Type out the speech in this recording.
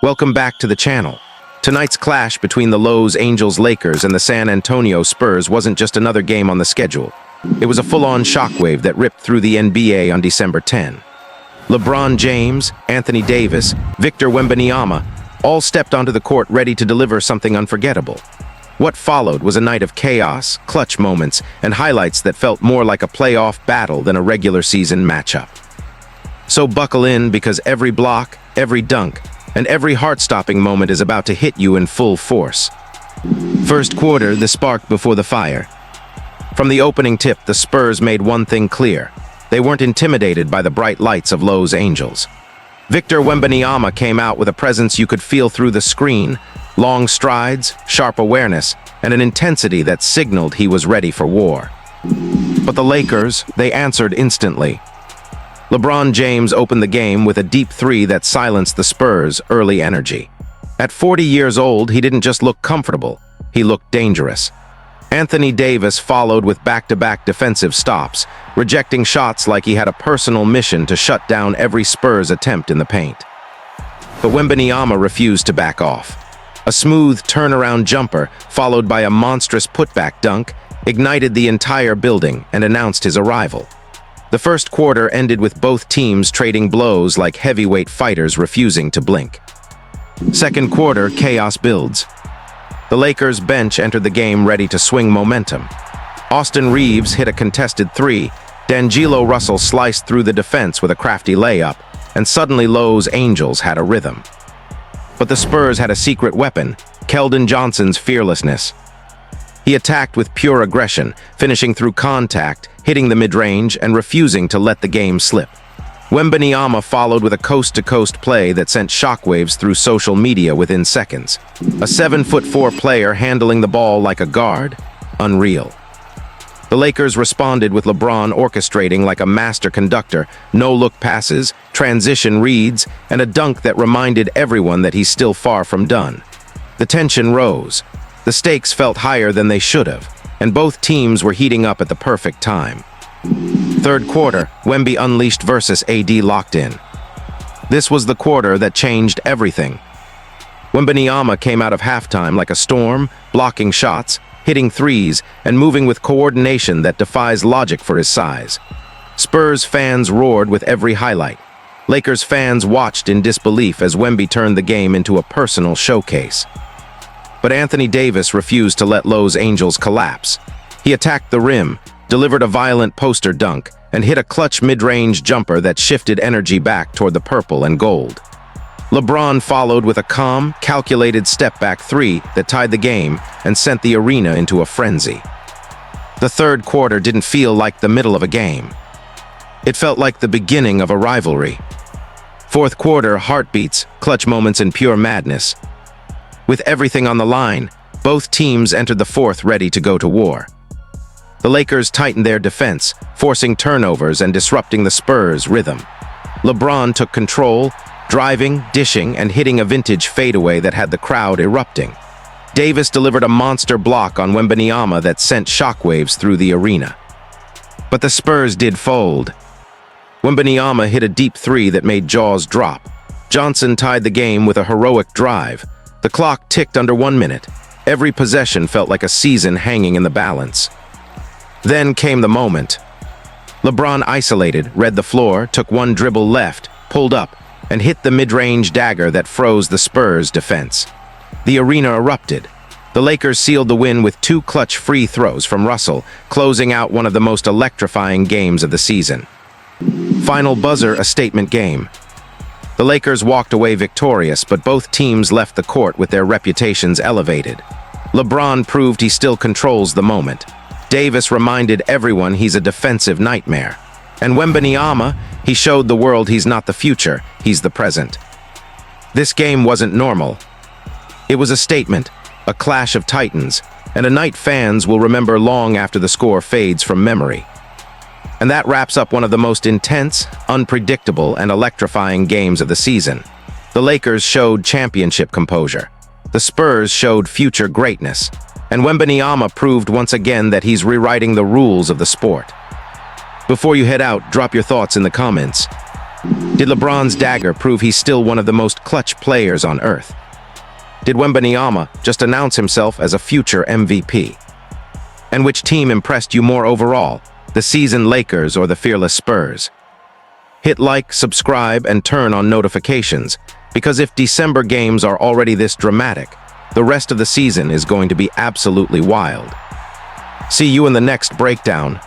Welcome back to the channel. Tonight's clash between the Los Angeles Lakers and the San Antonio Spurs wasn't just another game on the schedule. It was a full-on shockwave that ripped through the NBA on December 10. LeBron James, Anthony Davis, Victor Wembanyama all stepped onto the court ready to deliver something unforgettable. What followed was a night of chaos, clutch moments, and highlights that felt more like a playoff battle than a regular season matchup. So buckle in, because every block, every dunk, and every heart-stopping moment is about to hit you in full force. First quarter, the spark before the fire. From the opening tip, the Spurs made one thing clear. They weren't intimidated by the bright lights of Los Angeles. Victor Wembanyama came out with a presence you could feel through the screen, long strides, sharp awareness, and an intensity that signaled he was ready for war. But the Lakers, they answered instantly. LeBron James opened the game with a deep three that silenced the Spurs' early energy. At 40 years old, he didn't just look comfortable, he looked dangerous. Anthony Davis followed with back-to-back defensive stops, rejecting shots like he had a personal mission to shut down every Spurs attempt in the paint. But Wembanyama refused to back off. A smooth turnaround jumper, followed by a monstrous putback dunk, ignited the entire building and announced his arrival. The first quarter ended with both teams trading blows like heavyweight fighters refusing to blink. Second quarter, chaos builds. The Lakers' bench entered the game ready to swing momentum. Austin Reeves hit a contested three, D'Angelo Russell sliced through the defense with a crafty layup, and suddenly Los Angeles had a rhythm. But the Spurs had a secret weapon, Keldon Johnson's fearlessness. He attacked with pure aggression, finishing through contact, hitting the mid-range, and refusing to let the game slip. Wembanyama followed with a coast-to-coast play that sent shockwaves through social media within seconds. A 7'4" player handling the ball like a guard? Unreal. The Lakers responded with LeBron orchestrating like a master conductor, no-look passes, transition reads, and a dunk that reminded everyone that he's still far from done. The tension rose. The stakes felt higher than they should have, and both teams were heating up at the perfect time. Third quarter, Wemby unleashed versus AD locked in. This was the quarter that changed everything. Wembanyama came out of halftime like a storm, blocking shots, hitting threes, and moving with coordination that defies logic for his size. Spurs fans roared with every highlight. Lakers fans watched in disbelief as Wemby turned the game into a personal showcase. But Anthony Davis refused to let Los Angeles collapse. He attacked the rim, delivered a violent poster dunk, and hit a clutch mid-range jumper that shifted energy back toward the purple and gold. LeBron followed with a calm, calculated step-back three that tied the game and sent the arena into a frenzy. The third quarter didn't feel like the middle of a game. It felt like the beginning of a rivalry. Fourth quarter, heartbeats, clutch moments, and pure madness. With everything on the line, both teams entered the fourth ready to go to war. The Lakers tightened their defense, forcing turnovers and disrupting the Spurs' rhythm. LeBron took control, driving, dishing, and hitting a vintage fadeaway that had the crowd erupting. Davis delivered a monster block on Wembanyama that sent shockwaves through the arena. But the Spurs did fold. Wembanyama hit a deep three that made jaws drop. Johnson tied the game with a heroic drive. The clock ticked under 1 minute. Every possession felt like a season hanging in the balance. Then came the moment. LeBron isolated, read the floor, took one dribble left, pulled up, and hit the mid-range dagger that froze the Spurs' defense. The arena erupted. The Lakers sealed the win with two clutch free throws from Russell, closing out one of the most electrifying games of the season. Final buzzer, a statement game. The Lakers walked away victorious, but both teams left the court with their reputations elevated. LeBron proved he still controls the moment. Davis reminded everyone he's a defensive nightmare. And Wembanyama, he showed the world he's not the future, he's the present. This game wasn't normal. It was a statement, a clash of titans, and a night fans will remember long after the score fades from memory. And that wraps up one of the most intense, unpredictable, and electrifying games of the season. The Lakers showed championship composure. The Spurs showed future greatness. And Wembanyama proved once again that he's rewriting the rules of the sport. Before you head out, drop your thoughts in the comments. Did LeBron's dagger prove he's still one of the most clutch players on earth? Did Wembanyama just announce himself as a future MVP? And which team impressed you more overall, the seasoned Lakers or the fearless Spurs? Hit like, subscribe, and turn on notifications, because if December games are already this dramatic, the rest of the season is going to be absolutely wild. See you in the next breakdown.